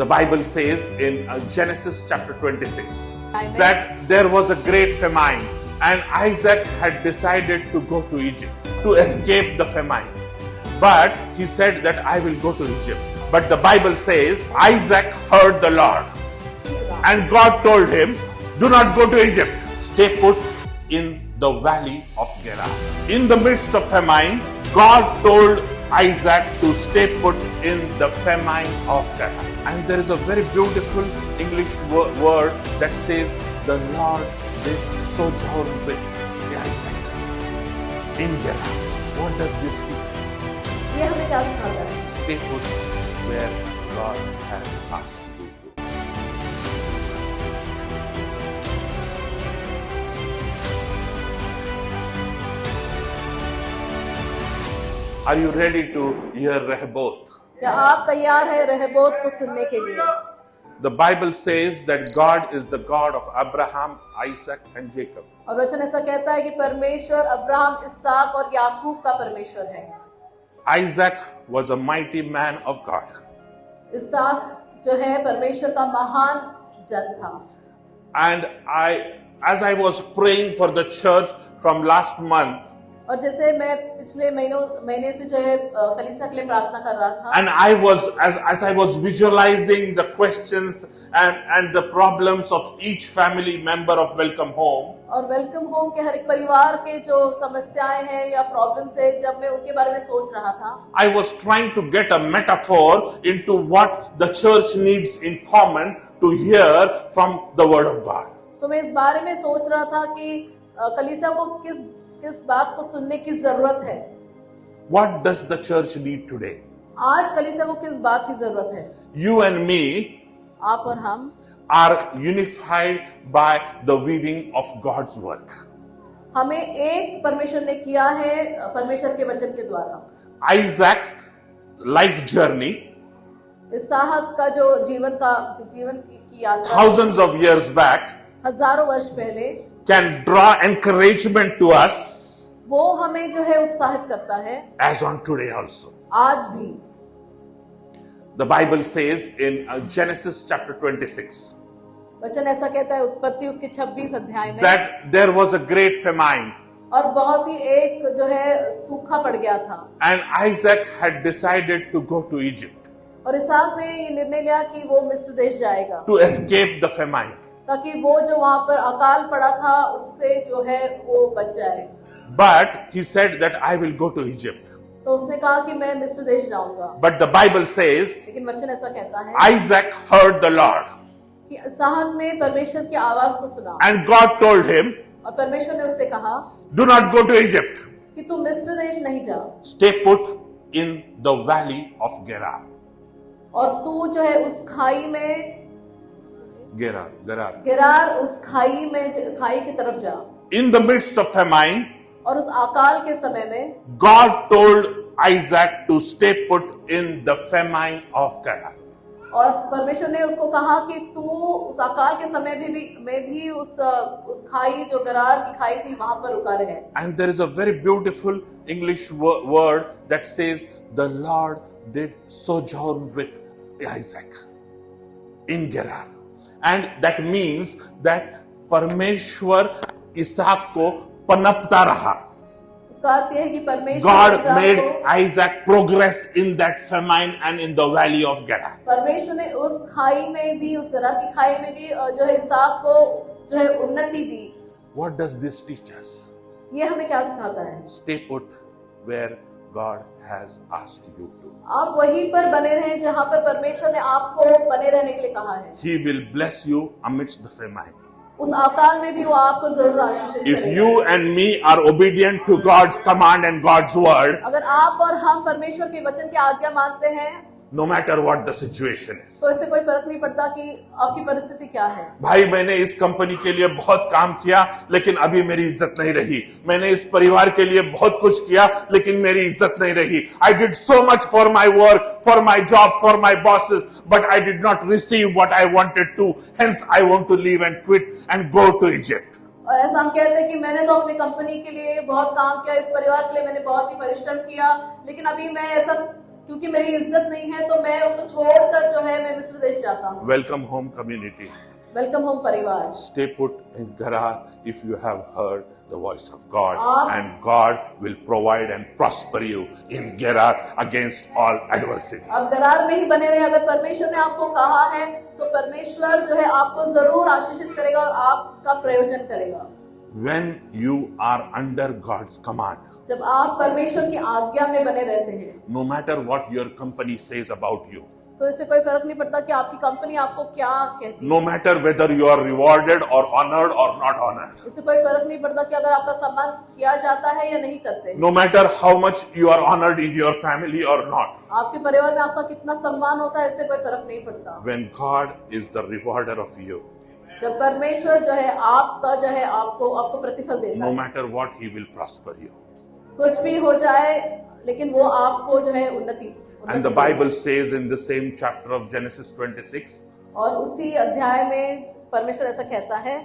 The Bible says in Genesis chapter 26 Amen. that there was a great famine and Isaac had decided to go to Egypt to escape the famine. But he said that I will go to Egypt. But the Bible says Isaac heard the Lord and God told him, do not go to Egypt. Stay put in the valley of Gerar. In the midst of famine, God told Isaac to stay put in the famine of Gerar. And there is a very beautiful English word that says the Lord did sojourn with Isaac in Gerar. What does this teach us? ये हमें क्या सिखाता है? Stay put where God has asked you to. Are you ready to hear Rehoboth? क्या आप तैयार हैं रहबोत को सुनने के लिए? The Bible says that God is the God of Abraham, Isaac and Jacob. और वचन ऐसा कहता है कि परमेश्वर अब्राहम, इसहाक और याकूब का परमेश्वर है। Isaac was a mighty man of God. इसहाक जो है परमेश्वर का महान जन था। And as I was praying for the church from last month, और जैसे मैं पिछले महीने से जो है कलीसिया के लिए प्रार्थना कर रहा था, and I was as I was visualizing the questions and the problems of each family member of Welcome Home, और वेलकम होम के हर एक परिवार के जो समस्याएं हैं या प्रॉब्लम्स है, जब मैं उनके बारे में सोच रहा था, I was trying to get a metaphor into what the church needs in common to hear from the Word of God. तो मैं इस बारे में सोच रहा था कि कलीसिया को किस बात को सुनने की जरूरत है। What does the church need today? आज कलीसिया को किस बात की जरूरत है? You and me आप और हम are unified by the weaving of God's work. हमें एक परमेश्वर ने किया है परमेश्वर के वचन के द्वारा। Isaac life journey, इसहाक का जो जीवन की यात्रा thousands of years back, हजारों वर्ष पहले, can draw encouragement to us वो हमें जो है उत्साहित करता है as on today also. आज भी। The Bible says in Genesis chapter 26 वचन ऐसा कहता है उत्पत्ति उसके 26 अध्याय में that there was a great famine और बहुत ही एक जो है सूखा पड़ गया था, and Isaac had decided to go to Egypt और इसहाक ने ये निर्णय लिया कि वो मिस्र देश जाएगा to escape the famine. ताकि वो जो वहां पर अकाल पड़ा था उससे जो है वो बच जाए। But he said that I will go to Egypt. तो उसने कहा कि मैं मिस्र देश जाऊंगा। But the Bible says लेकिन वचन ऐसा कहता है Isaac heard the Lord कि इसहाक ने परमेश्वर की आवाज को सुना and God told him, और परमेश्वर ने उससे कहा do not go to Egypt. कि तू मिस्र देश नहीं जा Stay put in the valley of Gerar. और तू जो है उस खाई में Gerar. गिरार उस खाई की तरफ जा। In the midst of famine, और उस अकाल के समय में God told Isaac to stay put in the famine of Gerar. और परमेश्वर ने उसको कहा कि तू उस अकाल के समय में भी उस खाई जो गरार की खाई थी वहां पर रुका रहे। And there is a very beautiful English word that says the Lord did sojourn with Isaac in Gerar. And that means that परमेश्वर इसहाक को पनपता रहा. इसका अर्थ यह है कि परमेश्वर God made Isaac progress in that famine and in the valley of Gerar. परमेश्वर ने उस खाई में भी, उस गरार की खाई में भी जो है इसहाक को जो है उन्नति दी। What does this teach us? ये हमें क्या सिखाता है? Stay put where God has asked you to. आप वहीं पर बने रहें जहां पर परमेश्वर ने आपको बने रहने के लिए कहा है। He will bless you amidst the famine. उस अकाल में भी वो आपको जरूर आशीषित If करेगा। you and me are obedient to God's command and God's word, अगर आप और हम परमेश्वर के वचन की आज्ञा मानते हैं no matter what the situation is. तो इससे कोई फर्क नहीं पड़ता कि आपकी परिस्थिति क्या है। भाई मैंने इस कंपनी के लिए बहुत काम किया लेकिन अभी मेरी इज्जत नहीं रही। मैंने इस परिवार के लिए बहुत कुछ किया लेकिन मेरी इज्जत नहीं रही। I did so much for my work, for my job, for my bosses, but I did not receive what I wanted to. Hence I want to leave and quit and go to Egypt. और ऐसा हम कहते हैं कि मैंने तो अपनी company के लिए बहुत काम किया, इस परिवार के लिए मैंने बहुत ही परिश्रम किया, लेकिन अभी मैं ऐसा क्योंकि मेरी इज्जत नहीं है तो मैं उसको छोड़कर जो है मैं मिस्र देश जाता हूँ। Welcome home community. Welcome home परिवार। Stay put in Gerar if you have heard the voice of God, Amen. and God will provide and prosper you in Gerar against all adversity. अब गरार में ही बने रहे। अगर परमेश्वर ने आपको कहा है तो परमेश्वर जो है आपको जरूर आशीषित करेगा और आपका प्रयोजन करेगा। When you are under God's command, जब आप परमेश्वर की आज्ञा में बने रहते हैं no matter what your company says about you, तो इससे कोई फर्क नहीं पड़ता कि आपकी कंपनी आपको क्या कहती है। no matter whether you are rewarded or honored or not honored, इससे कोई फर्क नहीं पड़ता कि अगर आपका सम्मान किया जाता है या नहीं करते। no matter how much you are honored in your family or not, आपके परिवार में आपका कितना सम्मान होता है इससे कोई फर्क नहीं पड़ता। when God is the rewarder of you, जब परमेश्वर जो है आपका जो है आपको प्रतिफल देता no है, matter what, He will prosper you. कुछ भी हो जाए लेकिन वो आपको जो है उन्नति And the देगा। Bible says in the same chapter of Genesis 26 और उसी अध्याय में परमेश्वर ऐसा कहता है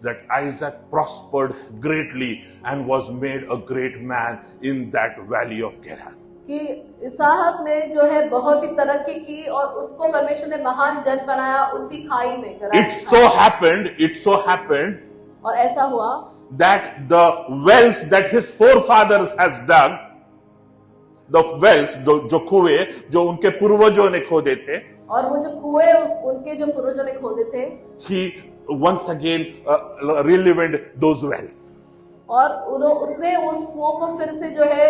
that Isaac prospered greatly and was made a great man in that valley of Gerar. कि इसहाक ने जो है बहुत ही तरक्की की और उसको परमेश्वर ने महान जन बनाया उसी खाई में। गरार It की so खाई। happened और ऐसा हुआ that the wells that his forefathers has dug, the wells, जो कुएं जो उनके पूर्वजों ने खोदे थे, और वो जो कुएं उनके जो पूर्वजों ने खोदे थे, he once again relived those wells. और उसने उस कुओं को फिर से जो है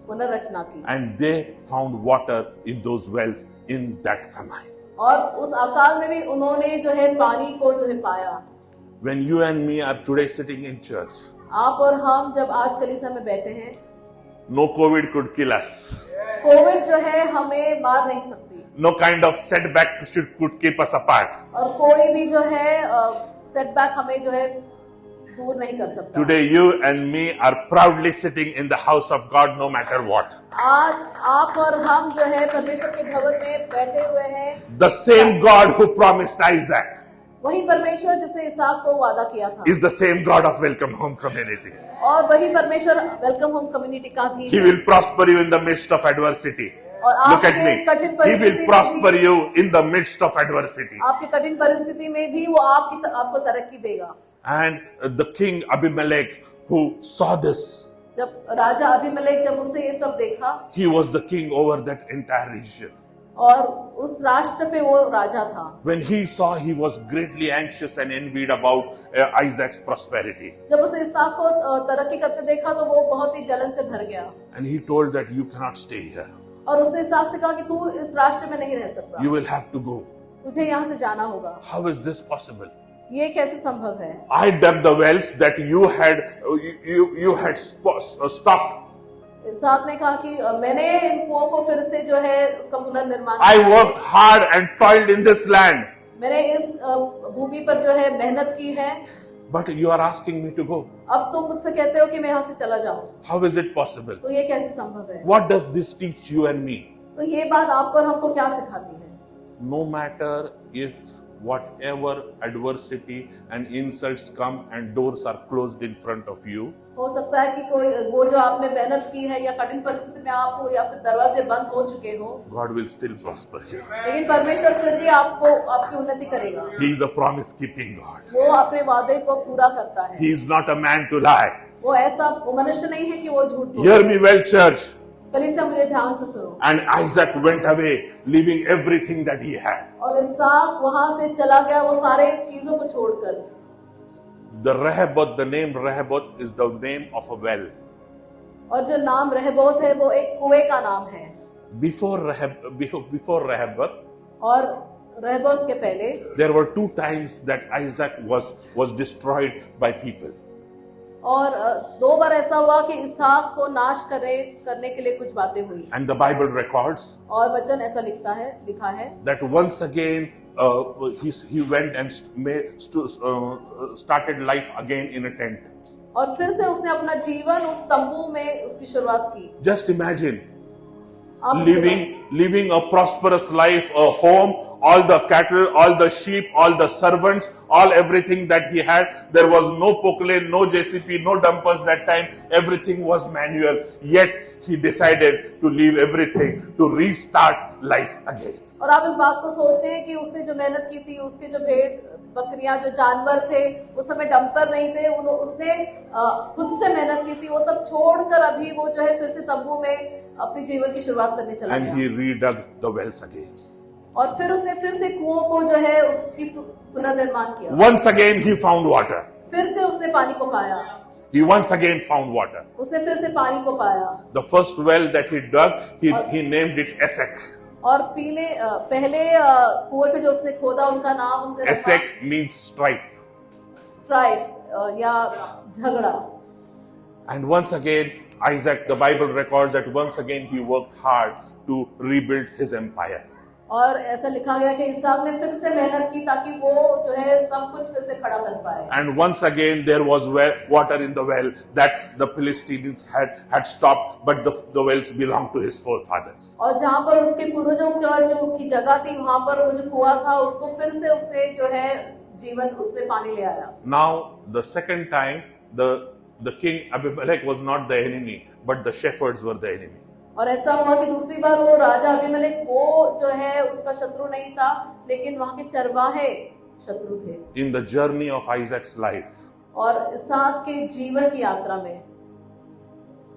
पुनर्रचना की। And they found water in those wells in that famine. और उस अकाल में भी उन्होंने जो है पानी को जो है पाया। When you and me are today sitting in church, आप और हम जब आज कलीसिया में बैठे हैं, no COVID could kill us. Covid जो है हमें मार नहीं सकती No kind of setback could keep us apart. और कोई भी जो है सेटबैक हमें जो है दूर नहीं कर सकता। Today you and me are proudly sitting in the house of God no matter what. आज आप और हम जो है परमेश्वर के भवन में बैठे हुए हैं। The same God who promised Isaac वही परमेश्वर जिसने इसहाक को वादा किया था is the same God of Welcome Home Community. और वही परमेश्वर वेलकम होम कम्युनिटी का भी He है। will prosper you in the midst of adversity. और Look at आपके me. कठिन He परिस्थिति will में prosper भी you in the midst of adversity. आपकी कठिन परिस्थिति में भी वो आपको तरक्की देगा। And the king Abimelech who saw this, जब राजा अबीमेलेक जब उसने ये सब देखा he was the king over that entire region. और उस राष्ट्र पे वो राजा था, When he saw, he was greatly anxious and envied about Isaac's prosperity. जब उसने इसहाक को तरक्की करते देखा तो वो बहुत ही जलन से भर गया And he told that you cannot stay here. और उसने इसहाक से कहा कि तू इस राष्ट्र में नहीं रह सकता, You will have to go. तुझे यहाँ से जाना होगा। How is this possible? ये कैसे संभव है? I dug the wells that you had stopped. इसहाक ने कहा कि मैंने इन कुओं को फिर से जो है उसका पुनर्निर्माण I किया है। worked hard and toiled in this land. मैंने इस भूमि पर जो है मेहनत की है, But you are asking me to go. अब तुम मुझसे कहते हो कि मैं यहाँ से चला जाऊं, How is it possible? तो ये कैसे संभव है? What does this teach you and me? तो ये बात आपको और हमको क्या सिखाती है? No matter if whatever adversity and insults come and doors are closed in front of you, हो सकता है कि कोई वो जो आपने मेहनत की है या कठिन परिस्थिति में आप हो या फिर दरवाजे बंद हो चुके हो, God will still prosper you. लेकिन परमेश्वर फिर भी आपको आपकी उन्नति करेगा। He is a promise keeping God. वो अपने वादे को पूरा करता है। He is not a man to lie. वो ऐसा वो मनुष्य नहीं है कि वो झूठ बोले। Hear me well, church. कलीसिया मुझे ध्यान से सुनो। And Isaac went away, leaving everything that he had. और इसहाक वहां से चला गया वो सारे चीजों को छोड़कर। The name Rehoboth is the name of a well. और जो नाम रहबोत है वो एक कुएं का नाम है। Before Rehoboth, और रहबोत के पहले there were 2 times that Isaac was destroyed by people. और 2 बार ऐसा हुआ कि इसहाक को नाश करने के लिए कुछ बातें हुई। And the Bible records और वचन ऐसा लिखा है that once again he went and started life again in a tent. और फिर से उसने अपना जीवन उस तंबू में उसकी शुरुआत की। Just imagine आप इसके living a prosperous life, a home, all the cattle, all the sheep, all the servants, all everything that he had. There was no poclane, no JCP, no dumpers that time. Everything was manual. Yet he decided to leave everything to restart life again. और आप इस बात को सोचें कि उसने जो मेहनत की थी, उसके जो भेड़ बकरियां, जो जानवर थे, उस समय डंपर नहीं थे, उसने खुद से मेहनत की थी, वो सब छोड़कर अभी वो जो है फिर से तंबू में अपनी जीवन की शुरुआत करने चला And गया। he redug the wells again. और फिर उसने फिर से कुओं को जो है उसकी पुनर्निर्माण किया। Once again he found water. फिर से उसने पानी को पाया। He once again found water. उसने फिर से पानी को पाया। The first well that he dug, he named it Esek. और पहले कुएं को जो उसने खोदा उसका नाम उसने रखा Esek means strife. स्ट्राइफ या झगड़ा। And once again, Isaac, the Bible records that once again he worked hard to rebuild his empire. और ऐसा लिखा गया कि इसहाक ने फिर से मेहनत की ताकि वो जो है सब कुछ फिर से खड़ा कर पाए। And once again there was water in the well that the Philistines had stopped, but the wells belonged to his forefathers. और जहाँ पर उसके पूर्वजों का जो की जगह थी, वहाँ पर वो जो कुआं था उसको फिर से उसने जो है जीवन उसमें पानी ले आया। Now the second time the king Abimelech was not the enemy, but the shepherds were the enemy. और ऐसा हुआ कि दूसरी बार वो राजा अबीमेलेक वो जो है उसका शत्रु नहीं था, लेकिन वहाँ के चरवाहे शत्रु थे। In the journey of Isaac's life, और इसहाक के जीवन की यात्रा में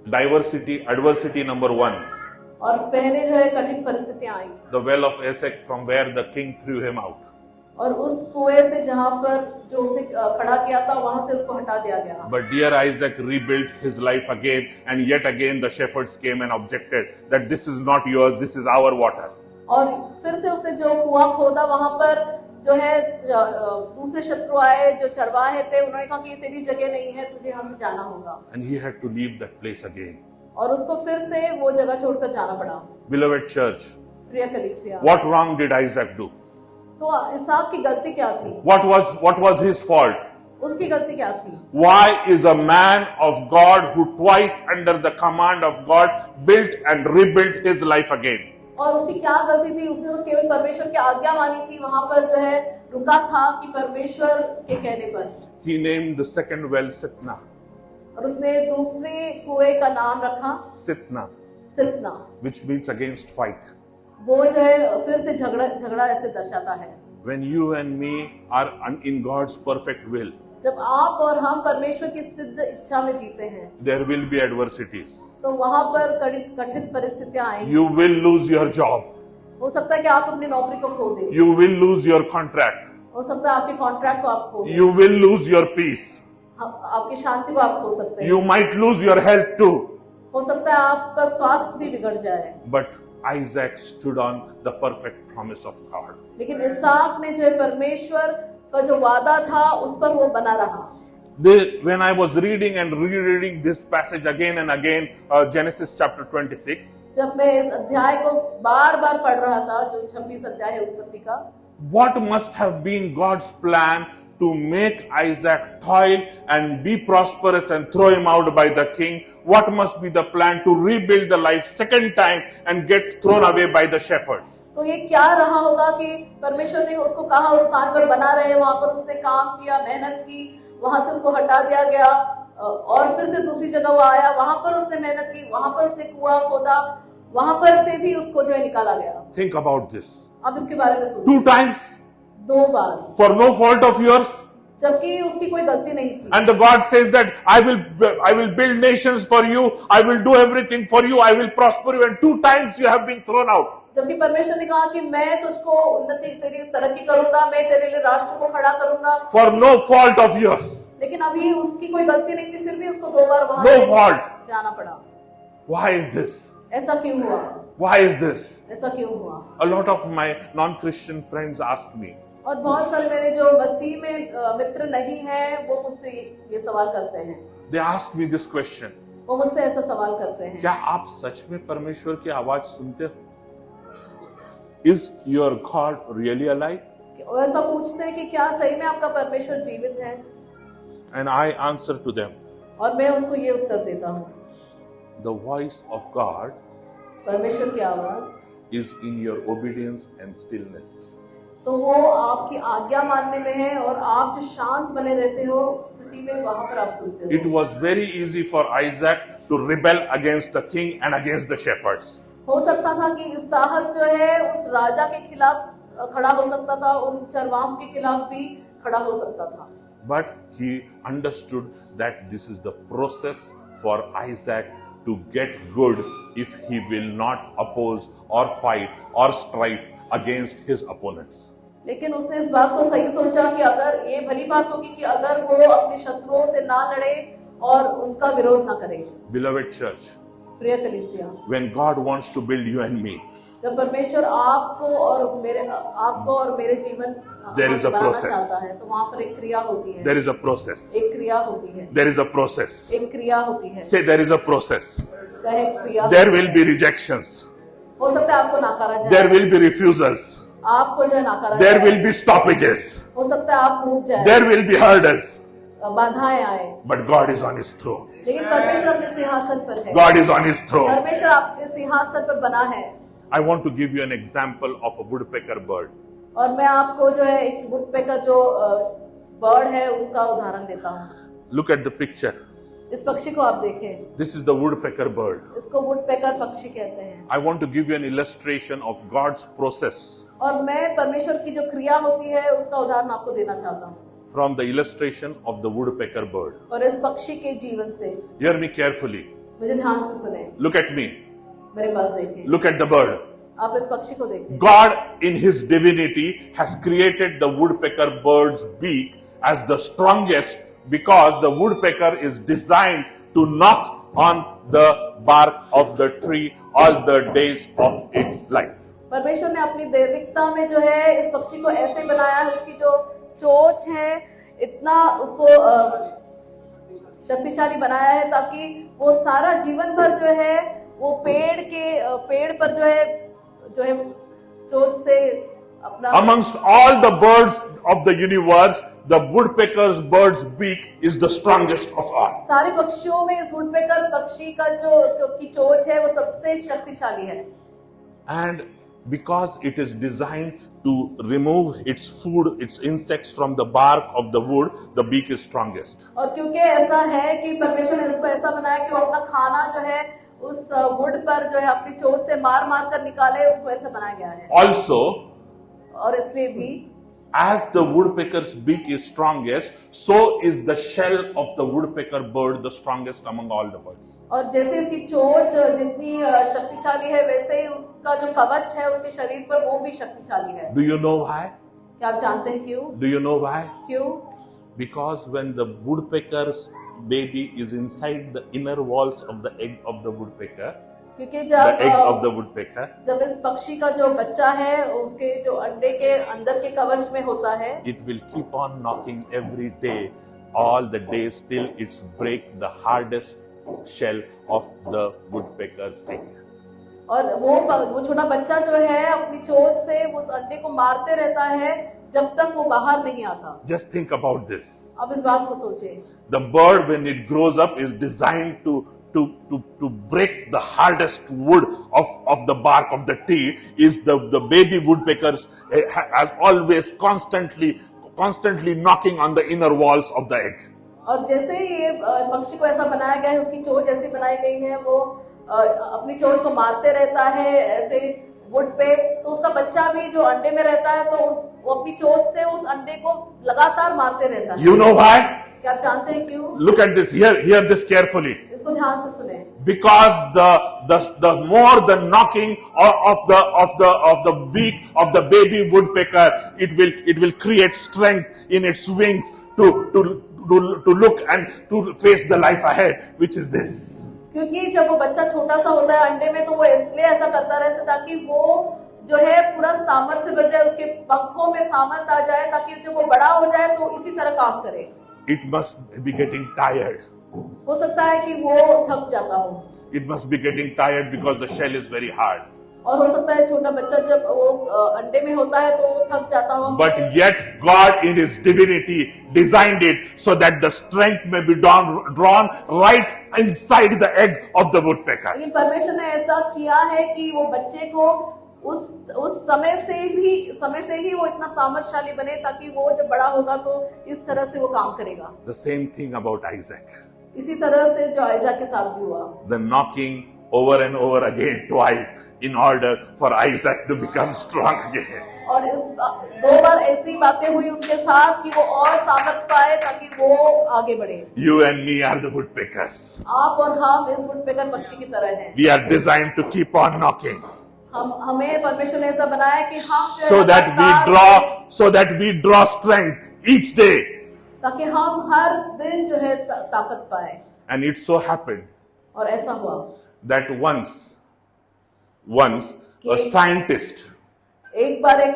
adversity number 1. और पहले जो है कठिन परिस्थितियां आई। The well of Esek, from where the king threw him out. और उस कुएं से जहाँ पर जो उसने खड़ा किया था वहां से उसको हटा दिया गया। But dear Isaac rebuilt his life again, and yet again the shepherds came and objected that this is not yours, this is our water. और फिर से उसने जो कुआं खोदा वहां पर जो है दूसरे शत्रु आए, जो चरवाहे थे, उन्होंने कहा कि ये तेरी जगह नहीं है, तुझे यहाँ से जाना होगा। And he had to leave that place again. और उसको फिर से वो जगह छोड़कर जाना पड़ा। Beloved church, प्रिय कलीसिया, what wrong did Isaac do? तो इसहाक की गलती क्या थी? What was his fault? उसकी गलती क्या थी? Why is a man of God who twice under the command of God built and rebuilt his life again? और उसकी क्या गलती थी? उसने तो केवल परमेश्वर की आज्ञा मानी थी, वहां पर जो है रुका था कि परमेश्वर के कहने पर। He named the second well Sitna. और उसने दूसरे कुएं का नाम रखा Sitna, सितना, which means against fight. वो जो है फिर से झगड़ा ऐसे दर्शाता है। When you and me are in God's perfect will, जब आप और हम परमेश्वर की सिद्ध इच्छा में जीते हैं, there will be adversities. तो वहां पर कठिन परिस्थितियां आएंगी। You will lose your job. हो सकता है कि आप अपनी नौकरी को खो दें। You will lose your contract. हो सकता है आपके कॉन्ट्रैक्ट को आप खो दें। You will lose your peace. आपकी शांति को आप खो सकते हैं। You might lose your health too. हो सकता है आपका स्वास्थ्य भी बिगड़ जाए। But Isaac stood on the perfect promise of God. लेकिन इसहाक ने जो है परमेश्वर का जो वादा था उस पर वो बना रहा। When I was reading and rereading this passage again and again, Genesis chapter 26, जब मैं इस अध्याय को बार-बार पढ़ रहा था, जो 26 अध्याय है उत्पत्ति का, what must have been God's plan to make Isaac toil and be prosperous and throw him out by the king? What must be the plan to rebuild the life second time and get thrown away by the shepherds? तो ये क्या रहा होगा कि परमेश्वर ने उसको कहा उस स्थान पर बना रहे, वहां पर उसने काम किया, मेहनत की, वहां से उसको हटा दिया गया और फिर से दूसरी जगह वो आया, वहां पर उसने मेहनत की, वहां पर उसने कुआं खोदा, वहां पर से भी उसको जो है निकाला गया। Think about this. अब इसके बारे में सोचिए। 2 times 2 bar, for no fault of yours. जबकि उसकी कोई गलती नहीं थी। And the God says that I will build nations for you, I will do everything for you, I will prosper you, and 2 times you have been thrown out. जबकि परमेश्वर ने कहा कि मैं तुझको उन्नति, तेरी तरक्की करूंगा, मैं तेरे लिए राष्ट्र को खड़ा करूंगा। For no fault of yours. लेकिन अभी उसकी कोई गलती नहीं थी, फिर भी उसको 2 बार वहां No fault. जाना पड़ा। Why is this? ऐसा क्यों हुआ? Why is this? ऐसा क्यों हुआ? A lot of my non-Christian friends ask me, और बहुत सारे मेरे जो मसीह में मित्र नहीं हैं, वो मुझसे ये सवाल करते हैं। they ask me this question. वो मुझसे ऐसा सवाल करते हैं, क्या आप सच में परमेश्वर की आवाज सुनते हो? Is your God really alive? वो ऐसा पूछते हैं कि क्या सही में आपका परमेश्वर जीवित है? And I answer to them, और मैं उनको ये उत्तर देता हूँ, the voice of God परमेश्वर की आवाज is in your obedience and stillness. तो वो आपकी आज्ञा मानने में है और आप जो शांत बने रहते हो स्थिति में वहां पर आप सुनते It हो। was very easy for Isaac to rebel against the king and against the shepherds. हो सकता था कि इसहाक जो है उस राजा के खिलाफ खड़ा हो सकता था, उन चरवाहों के खिलाफ भी खड़ा हो सकता था, But he understood that this is the process for Isaac to get good if he will not oppose or fight or strive against his opponents. लेकिन उसने इस बात को सही सोचा कि अगर ये भली बात होगी कि अगर वो अपने शत्रुओं से ना लड़े और उनका विरोध ना करे। Beloved church, प्रिय कलीसिया, when God wants to build you and me, जब परमेश्वर आपको और मेरे जीवन There is a banana process. चाहता है तो वहाँ पर एक क्रिया होती है, there is a process. एक क्रिया होती है, There is a process. एक क्रिया होती है। Say there is a process. कहे क्रिया। There will be rejections. हो सकता है आपको नाकारा जाए, There will be refusals. आपको जो है नाकारा There जाए, will be stoppages. हो सकता है आप रुक जाए, There will be hurdles. बाधाएं आए, But God is on his throne. लेकिन परमेश्वर अपने सिंहासन पर है। God is on his throne. परमेश्वर आपके सिंहासन पर बना है। I want to give you an example of a woodpecker bird. और मैं आपको जो है एक वुडपेकर जो बर्ड है उसका उदाहरण देता हूँ। Look at the picture. इस पक्षी को आप देखें, This is the woodpecker bird. इसको वुडपेकर पक्षी कहते हैं। I want to give you an illustration of God's process और मैं परमेश्वर की जो क्रिया होती है उसका उदाहरण आपको देना चाहता हूँ from the illustration of the woodpecker bird. और इस पक्षी के जीवन से। Hear me carefully. मुझे ध्यान से सुने, Look at me. मेरे पास देखें, Look at the bird. आप इस पक्षी को देखें। God in his divinity has created the woodpecker bird's beak as the strongest because the woodpecker is designed to knock on the bark of the tree all the days of its life. परमेश्वर ने अपनी दैविकता में जो है इस पक्षी को ऐसे बनाया है, उसकी जो चोंच है इतना उसको शक्तिशाली बनाया है ताकि वो सारा जीवन भर जो है वो पेड़ पर जो है चोंच से अपना। Amongst all the birds of the universe, the woodpecker's bird's beak is the strongest of all. सारे पक्षियों में इस वुडपेकर पक्षी का जो की चोंच है वो सबसे शक्तिशाली है। And because it is designed to remove its food, its insects from the bark of the wood, the beak is strongest. और क्योंकि ऐसा है कि परमेश्वर ने उसको ऐसा बनाया कि वो अपना खाना जो है उस वुड पर जो है अपनी चोंच से मार कर निकाले, उसको ऐसा बनाया गया है। Also, और इसलिए भी as the woodpecker's beak is strongest, so is the shell of the woodpecker bird the strongest among all the birds. और जैसे उसकी चोंच जितनी शक्तिशाली है वैसे ही उसका जो कवच है उसके शरीर पर वो भी शक्तिशाली है। Do you know why? क्या आप जानते हैं क्यों? Do you know why? क्यों? Because when the woodpecker's baby is inside the inner walls of the egg of the woodpecker, क्योंकि the egg of the जब woodpecker, जब इस पक्षी का जो बच्चा है उसके जो अंडे के अंदर के कवच में होता है, it will keep on knocking every day, all the days till it's break the hardest shell of the woodpecker's egg. और वो छोटा बच्चा जो है अपनी चोंच से उस अंडे को मारते रहता है जब तक वो बाहर नहीं आता। Just think about this. अब इस बात को सोचें, The bird, when it grows up, is designed to break the hardest wood of the bark of the tree. Is the baby woodpeckers has always constantly knocking on the inner walls of the egg. और जैसे ही ये पक्षी को ऐसा बनाया गया है, उसकी चोंच ऐसी बनाई गई है, वो अपनी चोंच को मारते रहता है ऐसे वुड पे, तो उसका बच्चा भी जो अंडे में रहता है तो वो अपनी चोंच से उस अंडे को लगातार मारते रहता है। You know why? क्या आप जानते हैं क्यों? Look at this. Hear this carefully. इसको ध्यान से सुने। Because the more the knocking of the beak of the baby woodpecker, it will create strength in its wings to look and to face the life ahead, which is this. क्योंकि जब वो बच्चा छोटा सा होता है अंडे में तो वो इसलिए ऐसा करता रहता है ताकि वो जो है पूरा सामर्थ्य बढ़ जाए, उसके पंखों में सामर्थ्य आ जाए ताकि जब वो बड़ा हो जाए तो इसी तरह काम करे। It must be getting tired. हो सकता है कि वो थक जाता हो। It must be getting tired because the shell is very hard. और हो सकता है छोटा बच्चा जब वो अंडे में होता है तो वो थक जाता हो, But yet God in His divinity designed it so that the strength may be drawn right inside the egg of the woodpecker. लेकिन परमेश्वर ने ऐसा किया है कि वो बच्चे को उस समय से ही वो इतना सामर्थ्यशाली बने ताकि वो जब बड़ा होगा तो इस तरह से वो काम करेगा। The same thing about Isaac. इसी तरह से जो आइजैक के साथ भी हुआ, The knocking over and over again twice in order for Isaac to become strong again. और इस 2 बार ऐसी बातें हुई उसके साथ कि वो और सामर्थ पाए ताकि वो आगे बढ़े। You and me are the woodpeckers. आप और हम इस वुडपेकर पक्षी की तरह हैं। We are designed to keep on knocking हमें परमेश्वर ने ऐसा बनाया कि हम जो है so that we draw strength each day. ताकि हम हर दिन जो है ताकत पाए। And it so happened और ऐसा हुआ that once a scientist, एक बार एक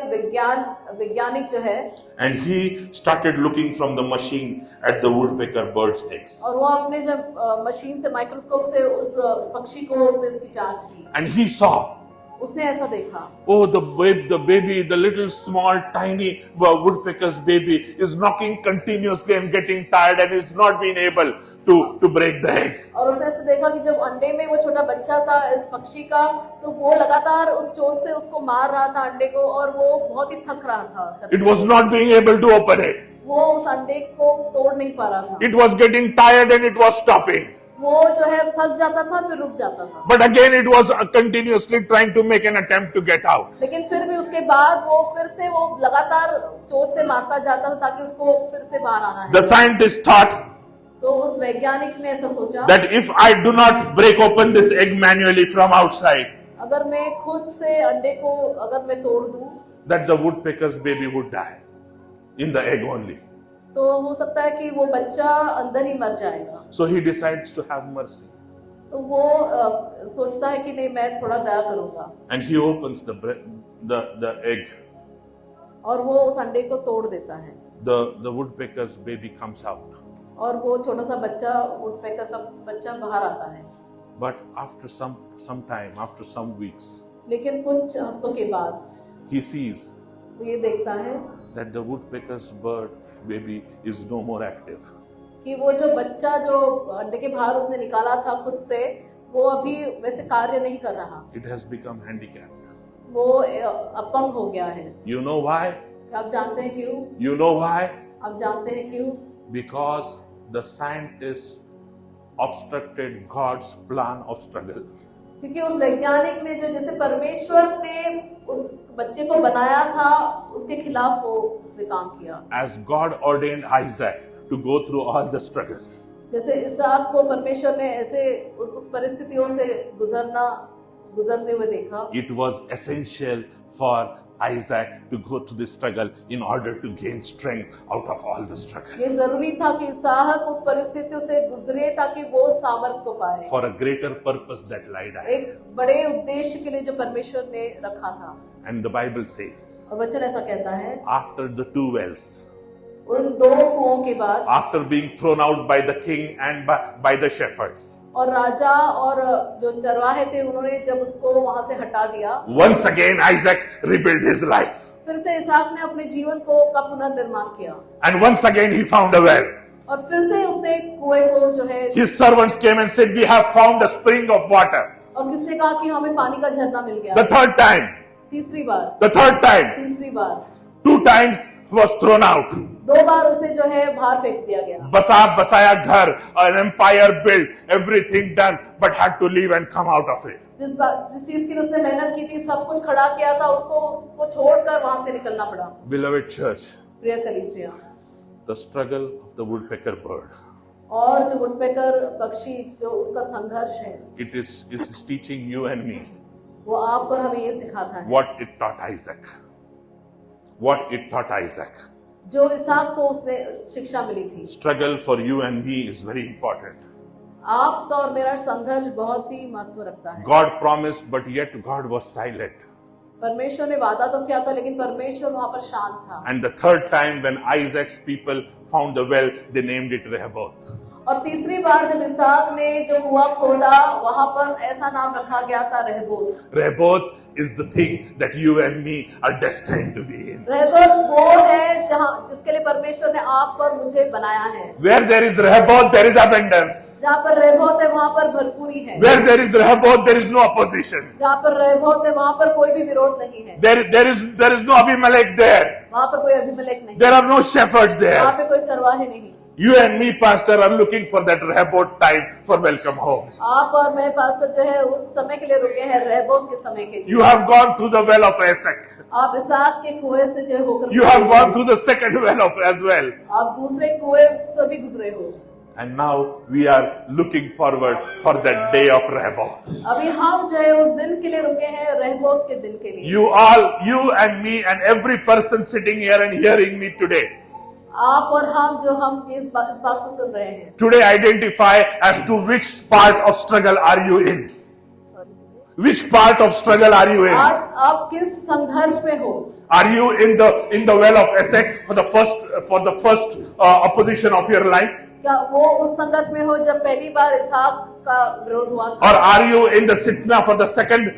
वैज्ञानिक जो है, and he started looking from the machine at the woodpecker bird's eggs. और वो अपने जब मशीन से माइक्रोस्कोप से उस पक्षी को उसने उसकी जांच की, And he saw, उसने ऐसा देखा, oh, the baby, the little small tiny woodpecker's baby is knocking continuously and getting tired and is not being able to break the egg. और उसने ऐसा देखा कि जब अंडे में वो छोटा बच्चा था इस पक्षी का, तो वो लगातार उस चोट से उसको मार रहा था अंडे को, और वो बहुत ही थक रहा था। It was not being able to open it. वो उस अंडे को तोड़ नहीं पा रहा था। It was getting tired and it was stopping. वो जो है थक जाता था फिर रुक जाता था। But again it was continuously trying to make an attempt to get out. लेकिन फिर भी उसके बाद वो फिर से वो लगातार चोट से मारता जाता था ताकि उसको फिर से बाहर आना है। The scientist thought तो उस वैज्ञानिक ने ऐसा सोचा that if I do not break open this egg manually from outside, अगर मैं खुद से अंडे को अगर मैं तोड़ दूं, that the woodpecker's baby would die in the egg only. तो हो सकता है कि वो बच्चा अंदर ही मर जाएगा। So he decides to have mercy. तो वो सोचता है कि नहीं, मैं थोड़ा दया करूंगा, And he opens the egg. और वो उस अंडे को तोड़ देता है। The woodpecker's baby comes out. और वो छोटा सा बच्चा, वुडपेकर का बच्चा बाहर आता है। But after some time, after some weeks, लेकिन कुछ हफ्तों के बाद he sees वो ये देखता है that the woodpecker's baby is no more active. कि वो जो बच्चा जो अंडे के बाहर उसने निकाला था खुद से, वो अभी वैसे कार्य नहीं कर रहा। It has become handicapped. वो अपंग हो गया है। You know why? आप जानते हैं क्यों? You know why? आप जानते हैं क्यों? Because the scientist obstructed God's plan of struggle. क्योंकि उस वैज्ञानिक ने जो जैसे परमेश्वर ने उस बच्चे को बनाया था उसके खिलाफ वो उसने काम किया। As God ordained Isaac to go through all the struggle, जैसे इसहाक को परमेश्वर ने ऐसे उस परिस्थितियों से गुजरते हुए देखा, it was essential for Isaac to go through this struggle in order to gain strength out of all the struggle. ये जरूरी था कि इसहाक उस परिस्थितियों से गुजरे ताकि वो सामर्थ को पाए, For a greater purpose that lied ahead. एक बड़े उद्देश्य के लिए जो परमेश्वर ने रखा था। And the Bible says, और वचन ऐसा कहता है, after the 2 wells, उन 2 कुओं के बाद, after being thrown out by the king and by the shepherds, और राजा और जो चरवाहे थे उन्होंने जब उसको वहां से हटा दिया, once again Isaac rebuilt his life. फिर से इसहाक ने अपने जीवन को का पुनर्निर्माण किया, And once again he found a well. और फिर से उसने एक कुएं को जो है, His servants came and said, we have found a spring of water. और किसने कहा कि हमें पानी का झरना मिल गया। The third time, तीसरी बार, the third time, तीसरी बार, 2 times was thrown out. 2 बार उसे जो है बाहर फेंक दिया गया। बसाया घर, an empire built, everything done, but had to leave and come out of it. जिस चीज के लिए उसने मेहनत की थी, सब कुछ खड़ा किया था, उसको छोड़कर वहां से निकलना पड़ा। Beloved church, प्रिय कलीसिया, the struggle of the woodpecker bird, और जो वुडपेकर पक्षी जो उसका संघर्ष है, it is teaching you and me वो आपको और हमें ये सिखाता है what it taught Isaac. What it taught Isaac. जो इसहाक को उसने शिक्षा मिली थी। Struggle for you and me is very important. आपका और मेरा संघर्ष बहुत ही महत्व रखता है। God promised, but yet God was silent. परमेश्वर ने वादा तो किया था, लेकिन परमेश्वर वहां पर शांत था। And the third time when Isaac's people found the well, they named it Rehoboth. और तीसरी बार जब इसहाक ने जो कुआं खोदा वहां पर ऐसा नाम रखा गया था रहबोत। Rehoboth is the thing that you and me are destined to be in. रहबोत वो है जहां जिसके लिए परमेश्वर ने आपको और मुझे बनाया है। Where there is Rehoboth, there is abundance. जहाँ पर रहबोत है वहां पर भरपूरी है। Where there is Rehoboth, there is no opposition. जहाँ पर रहबोत है वहां पर कोई भी विरोध नहीं है। There is no Abimelech there. वहां पर कोई अभिमलेख नहीं, There are no shepherds वहां there. पे कोई चरवाहे नहीं। You and me, pastor, are looking for that Rehoboth time for welcome home. आप और मैं पास्टर जो है उस समय के लिए रुके हैं, रहबोत के समय के लिए। You have gone through the well of Esek. आप इसहाक के कुएं से जो होकर You have gone through the second well of as well. आप दूसरे कुएं से भी गुजरे हो। And now we are looking forward for that day of Rehoboth. अभी हम जो है उस दिन के लिए रुके हैं, रहबोत के दिन के लिए। You and me and every person sitting here and hearing me today. आप और हम इस बात को सुन रहे हैं। Today identify as to which part of struggle are you in? Which part of struggle are you in? आज आप किस संघर्ष में हो? Are you in the well of Esek for the first opposition of your life? क्या वो उस संघर्ष में हो जब पहली बार इसहाक का विरोध हुआ था? Or are you in the Sitna for the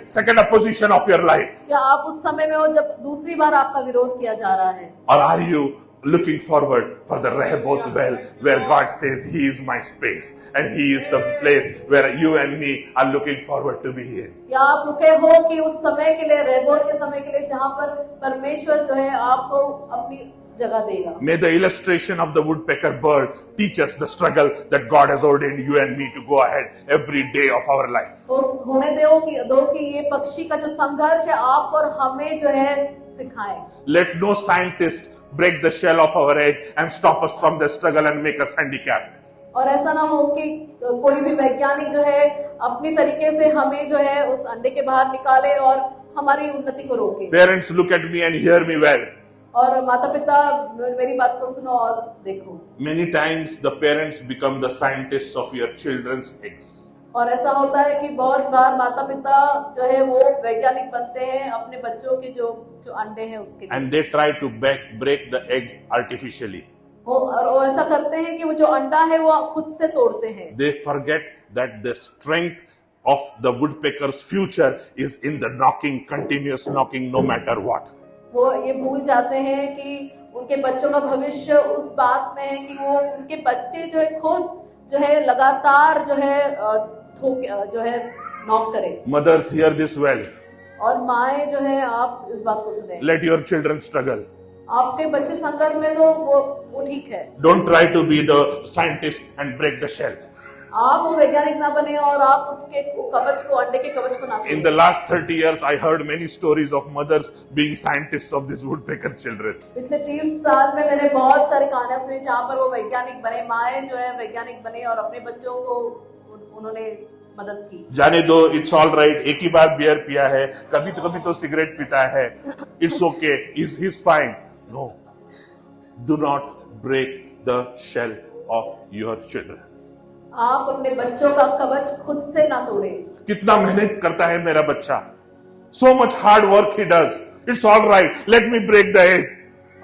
second opposition of your life? क्या आप उस समय में हो जब दूसरी बार आपका विरोध किया जा रहा है? Or are you looking forward for the Rehoboth well where God says He is my space and He is the place where you and me are looking forward to be in? या आप रुके हो कि उस समय के लिए, रहबोत के समय के लिए जहां पर परमेश्वर जो है आपको अपनी जगह देगा। May the illustration of the woodpecker bird teach us the struggle that God has ordained you and me to go ahead every day of our life. तो होने दो कि ये पक्षी का जो संघर्ष है आपको और हमें जो है सिखाए। Let no scientist break the shell of our egg and stop us from the struggle and make us handicapped. और ऐसा ना हो कि कोई भी वैज्ञानिक जो है अपनी तरीके से हमें जो है उस अंडे के बाहर निकाले और हमारी उन्नति को रोके। Parents, look at me and hear me well. और माता पिता मेरी बात को सुनो और देखो। Many times the parents become the scientists of your children's eggs. और ऐसा होता है कि बहुत बार माता पिता जो है वो वैज्ञानिक बनते हैं अपने बच्चों के जो अंडे हैं उसके लिए। And they try to break the egg artificially. और वो ऐसा करते हैं कि वो जो अंडा है वो खुद से तोड़ते हैं। They forget that the strength of the woodpecker's future is in the knocking, continuous knocking, no matter what. वो ये भूल जाते हैं कि उनके बच्चों का भविष्य उस बात में है कि वो उनके बच्चे जो है खुद जो है लगातार जो है नॉक करें। Mothers, hear this well. और माएं जो है आप इस बात को सुने। Let your children struggle. आपके बच्चे संघर्ष में तो वो ठीक है। Don't try to be the scientist and break the shell. आप वो वैज्ञानिक ना बने और आप उसके कवच को, अंडे के कवच को ना तोड़ें। In the last 30 years, I heard many stories of mothers being scientists of these woodpecker children. पिछले 30 साल में मैंने बहुत सारी कहानियां सुनी जहाँ पर वो वैज्ञानिक बने, माएं जो है वैज्ञानिक बने और अपने बच्चों को उन्होंने मदद की। जाने दो, इट्स ऑल राइट। एक ही बार बियर पिया है, कभी तो सिगरेट पीता है, it's okay, he's fine. No, do not break the shell of your children. आप अपने बच्चों का कवच खुद से ना तोड़े। कितना मेहनत करता है मेरा बच्चा, so much hard work he does. It's all right, let me break the egg.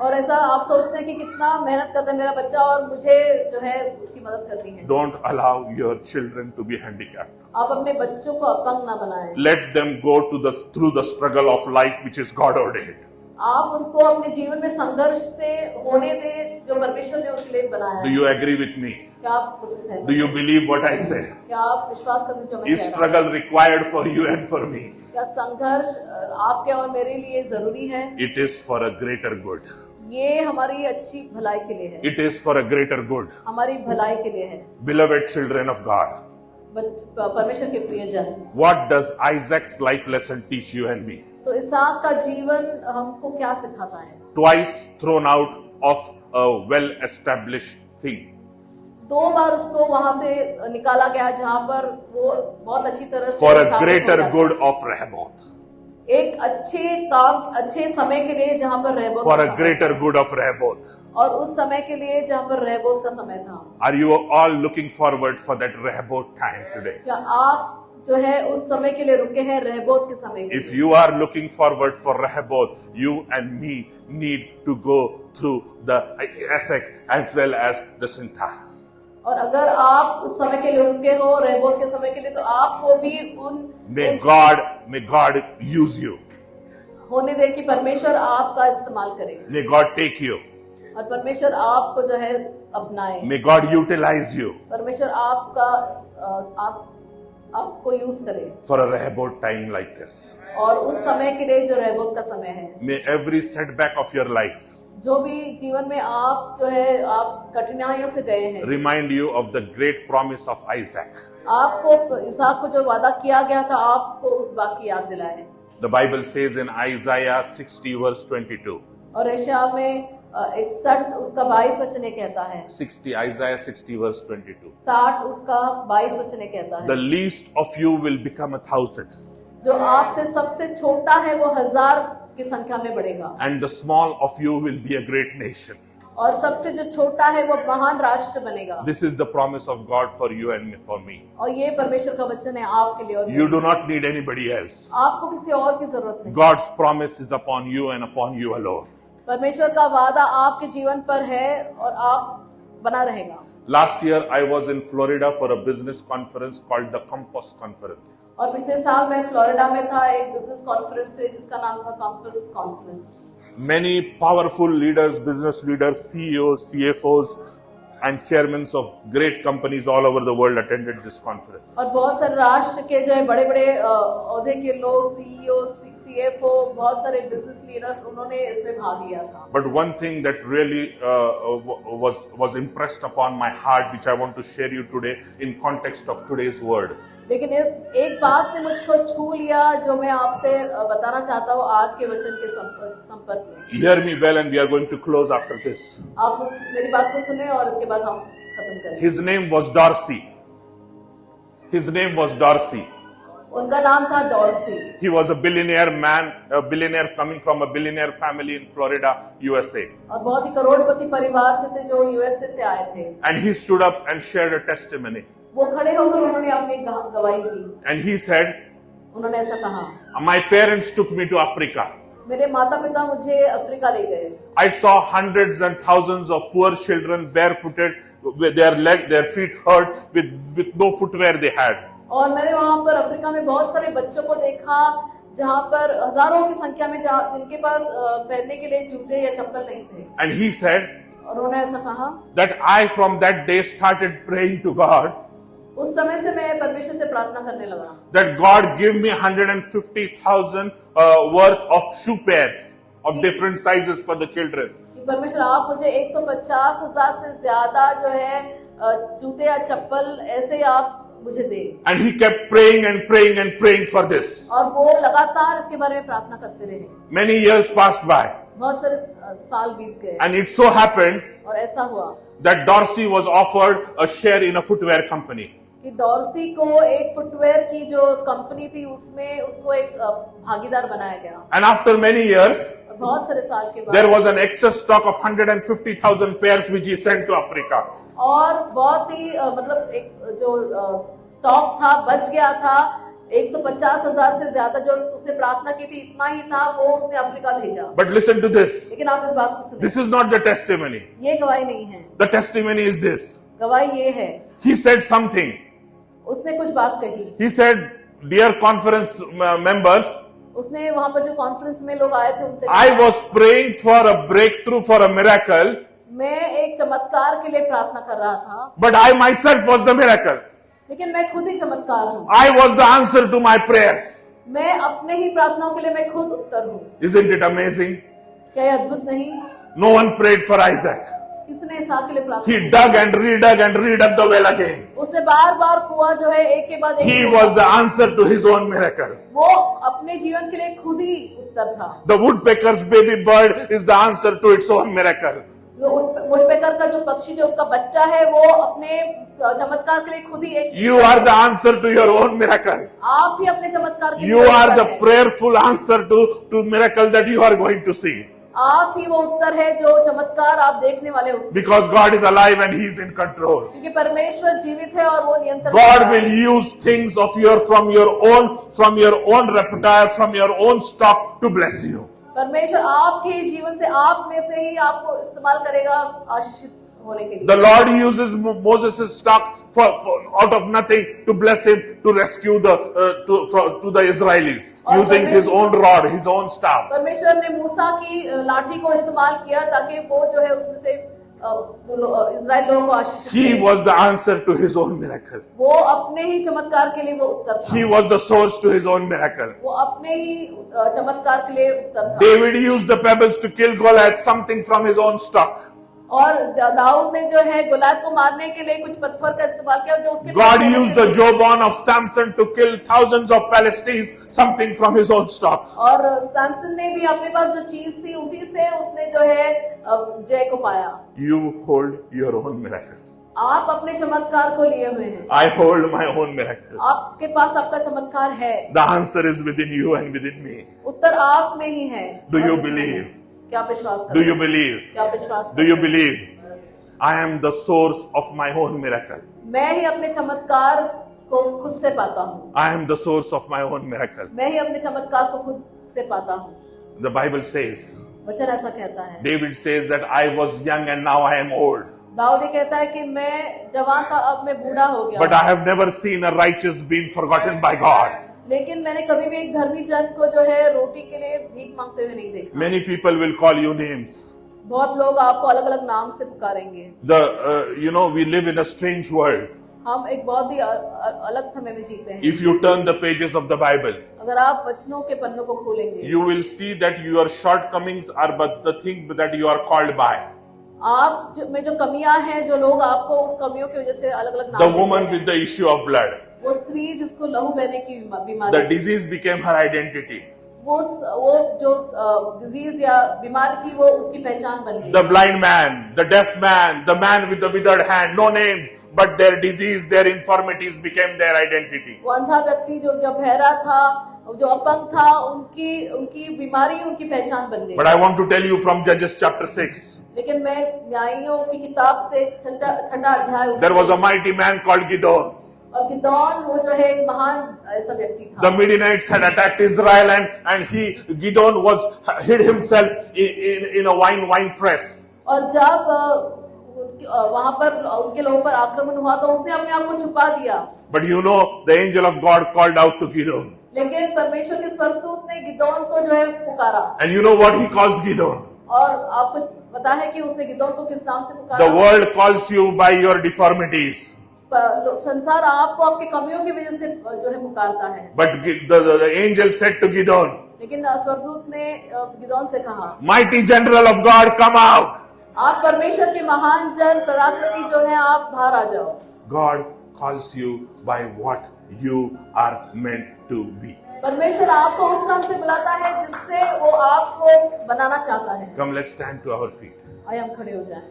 और ऐसा आप सोचते हैं कि कितना मेहनत करता है मेरा बच्चा और मुझे जो है उसकी मदद करनी है। Don't allow your children to be handicapped. आप अपने बच्चों को अपंग ना बनाएं। Let them go through the struggle of life which is God ordained. आप उनको अपने जीवन में संघर्ष से होने दे जो परमेश्वर ने उनके लिए बनाया Do है। you agree with me? क्या आप मुझसे सहमत Do हैं? you believe what I say? क्या आप विश्वास करते हैं जो मैं Is कह रहा हूँ? struggle required for you and for me? क्या संघर्ष आपके और मेरे लिए जरूरी है? It is for a greater good. ये हमारी अच्छी भलाई के लिए है, It is for a greater good. हमारी भलाई के लिए है। Beloved children of God, परमेश्वर के प्रियजन, what does Isaac's life lesson teach you and me? तो इसहाक का जीवन हमको क्या सिखाता है? Twice thrown out of a well-established thing. 2 बार उसको वहां से निकाला गया जहां पर वो बहुत अच्छी तरह से For a स्थापित हो greater जाता। good of Rehoboth. एक अच्छे काम, अच्छे समय के लिए जहां पर रहबोत For का a समय greater good of Rehoboth. और उस समय के लिए जहां पर रहबोत का समय था। Are you all looking forward for that Rehoboth time today? क्या आप जो है उस समय के लिए रुके हैं, रहबोत के समय के If लिए? you are looking forward for Rehoboth, you and me need to go through the Esek as well as the Sintha. और अगर आप उस समय के लिए रुके हो, रहबोत के समय के लिए, तो आपको भी May God use you. होने दे कि परमेश्वर आपका इस्तेमाल करे May God take you. और परमेश्वर आपको जो है अपनाए। May God utilize you परमेश्वर आपको यूज करे for a Rehoboth time like this. और उस समय के लिए जो रहबोत का समय है, May every setback of your life जो भी जीवन में आप जो है आप कठिनाइयों से गए हैं, remind you of the great promise of Isaac. आपको इसहाक को जो वादा किया गया था, आपको उस बात की याद दिलाए। The Bible says in Isaiah 60 verse 22. और यशायाह में 61 उसका 22 वचन ये कहता है, Isaiah 60 verse 22. 60 उसका 22 वचन ये कहता है, The least of you will become 1,000, जो आपसे सबसे छोटा है वो 1000 की संख्या में बढ़ेगा, and the small of you will be a great nation. और सबसे जो छोटा है वो महान राष्ट्र बनेगा। This is the promise of God for you and for me. और ये परमेश्वर का वचन है आपके लिए और You मेरे do लिए। not need anybody else. आपको किसी और की जरूरत नहीं। God's promise is upon you and upon you alone. परमेश्वर का वादा आपके जीवन पर है और आप बना रहेगा। Last year I was in Florida for a business conference called the Compass Conference. और पिछले साल मैं फ्लोरिडा में था एक बिजनेस कॉन्फ्रेंस पे जिसका नाम था compass conference. Many powerful leaders, business leaders, CEOs, CFOs and chairmen of great companies all over the world attended this conference. और बहुत सारे राष्ट्र के जो है बड़े बड़े ओहदे के लोग, सीईओ, सीएफओ, बहुत सारे बिजनेस लीडर्स, उन्होंने इसमें भाग लिया था। But one thing that really was impressed upon my heart, which I want to share you today in context of today's word. लेकिन एक बात ने मुझको छू लिया जो मैं आपसे बताना चाहता हूँ आज के वचन के संपर्क में। Hear me well, and we are going to close after this. आप मेरी बात को सुने और इसके बाद हम खत्म करें। His name was Dorsey. His name was Dorsey. उनका नाम था Dorsey. He was a billionaire man, a billionaire coming from a billionaire family in Florida, USA. और बहुत ही करोड़पति परिवार से थे जो यूएसए से आए थे। And he stood up and shared a testimony. वो खड़े होकर उन्होंने अपनी गवाही दी। And he said, उन्होंने ऐसा कहा, my parents took me to Africa. मेरे माता पिता मुझे अफ्रीका ले गए। I saw hundreds and thousands of poor children barefooted, with their feet hurt, with no footwear they had. और मैंने वहां पर अफ्रीका में बहुत सारे बच्चों को देखा जहां पर हजारों की संख्या में जिनके पास पहनने के लिए जूते या चप्पल नहीं थे। And he said, और उन्होंने ऐसा कहा that I from that day started praying to God उस समय से मैं परमेश्वर से प्रार्थना करने लगा that God give me 150,000 worth of shoe pairs of different sizes for the children. कि परमेश्वर आप मुझे 150,000 से ज्यादा जो है जूते या चप्पल ऐसे आप मुझे दे। And he kept praying and praying and praying for this. और वो लगातार इसके बारे में प्रार्थना करते रहे। Many years passed by. बहुत सारे साल बीत गए। And it so happened और ऐसा हुआ that Dorsey was offered a share in a footwear company. कि डॉर्सी को एक फुटवेयर की जो कंपनी थी उसमें उसको एक भागीदार बनाया गया। And after mनी years, बहुत सारे साल के बाद there was an excess stock of 150,000 pairs which he sent to Africa. और बहुत ही मतलब एक जो स्टॉक था बच गया था 150,000 से ज्यादा जो उसने प्रार्थना की थी इतना ही था वो उसने अफ्रीका भेजा। But listen to this. लेकिन आप इस बात को सुनिए। This is not the testimony. ये गवाही नहीं है। The testimony is this. गवाही ये है। He said something. उसने कुछ बात कही। He said, dear conference members, उसने वहां पर जो कॉन्फ्रेंस में लोग आए थे उनसे I was praying for a breakthrough, for a miracle, मैं एक चमत्कार के लिए प्रार्थना कर रहा था but I myself was the miracle. लेकिन मैं खुद ही चमत्कार हूँ। I was the answer to my prayers. मैं अपने ही प्रार्थनाओं के लिए मैं खुद उत्तर हूँ। Isn't it amazing? क्या ये अद्भुत नहीं? No one prayed for Isaac. किसने इसहाक के लिए प्रार्थना He की? dug and redug the well again. उसने बार बार कुआं जो है एक के बाद एक He खोदा। was the answer to his own miracle. वो अपने जीवन के लिए खुद ही उत्तर था। The woodpecker's baby bird is the answer to its own miracle. जो वुडपेकर का जो पक्षी जो उसका बच्चा है वो अपने चमत्कार के लिए खुद ही एक You are the answer to your own miracle. आप ही अपने चमत्कार के You लिए are उत्तर the हैं। prayerful answer to miracle that you are going to see. आप ही वो उत्तर है जो चमत्कार आप देखने वाले हैं उसके। Because God is alive and He is in control. क्योंकि परमेश्वर जीवित है और वो नियंत्रण God करता है। will use things of from your own repertoire, from your own stock to bless you. परमेश्वर आपके ही जीवन से आप में से ही आपको इस्तेमाल करेगा आशीषित होने के लिए। The Lord uses Moses' staff for out of nothing to bless him, to rescue to the Israelis, using his own rod, his own staff. परमेश्वर ने मूसा की लाठी को इस्तेमाल किया ताकि वो जो है उसमें से इजराइल लोगों को आशीष He they. was the answer to his own miracle. वो अपने ही चमत्कार के लिए वो उत्तर था। He was the source to his own miracle. वो अपने ही चमत्कार के लिए उत्तर था। David used the pebbles to kill Goliath, something from his own stock. और दाऊद ने जो है गोलात को मारने के लिए कुछ पत्थर का इस्तेमाल किया जो उसके God used the jawbone of Samson to kill thousands of Philistines, something from his own stock. और सैमसन ने भी अपने पास जो चीज थी उसी से उसने जो है जय को पाया। You hold your own miracle. आप अपने चमत्कार को लिए हुए हैं। I hold my own miracle. आपके पास आपका चमत्कार है। The answer is within you and within me. उत्तर आप में ही है। Do you believe? क्या विश्वास करते Do हैं? you believe? क्या विश्वास Do you करते हैं? believe? I am the source of my own miracle. मैं ही अपने चमत्कार को खुद से पाता हूँ। I am the source of my own miracle. मैं ही अपने चमत्कार को खुद से पाता हूँ। The Bible says, वचन ऐसा कहता है। David says that I was young and now I am old. Dawood ये कहता है कि मैं जवान था अब मैं बूढ़ा हो गया। But I have never seen a righteous being forgotten by God. लेकिन मैंने कभी भी एक धर्मी जन को जो है रोटी के लिए भीख मांगते हुए नहीं देखा। Many people will call you names. बहुत लोग आपको अलग अलग नाम से पुकारेंगे। We live in a strange world. हम एक बहुत ही अलग समय में जीते हैं। If you turn the pages of the Bible, अगर आप वचनों के पन्नों को खोलेंगे, you will see that your shortcomings are but the thing that you are called by. आप में जो कमियां हैं, जो लोग आपको उस कमियों की वजह से अलग अलग नाम The देते woman हैं। with the issue of blood, वो स्त्री जिसको लहू बहने की बीमारी the थी, disease became her identity. वो जो डिजीज या बीमारी थी वो उसकी पहचान बन गई। The blind man, the deaf man, the man with the withered hand, no names, but their disease, their infirmities became their identity. वो अंधा व्यक्ति जो बहरा था, जो अपंग था, उनकी बीमारी उनकी पहचान बन गई। But I want to tell you from Judges chapter 6, लेकिन मैं न्यायियों की किताब से छठा अध्याय there was a mighty man called Gideon. और गिदोन वो जो है एक महान ऐसा व्यक्ति था। The Midianites had attacked Israel and Gideon hid himself in a wine press. और जब वहां पर उनके लोगों पर आक्रमण हुआ तो उसने अपने आप को छुपा दिया। But the angel of God called out to Gideon. लेकिन परमेश्वर के स्वर्गदूत ने गिदोन को जो है पुकारा। And you know what he calls Gideon? और आपको पता है कि उसने गिदोन को किस नाम से पुकारा? The world calls you by your deformities. संसार आपको आपकी कमियों की वजह से जो है पुकारता है। But the angel said to Gideon, लेकिन स्वर्गदूत ने गिदोन से कहा, mighty general of God, come out. आप परमेश्वर के महान जन पराक्रमी जो है आप बाहर आ जाओ। God calls you by what you are meant to be. परमेश्वर आपको उस नाम से बुलाता है जिससे वो आपको बनाना चाहता है। Come, let's stand to our feet. आइए हम खड़े हो जाएं।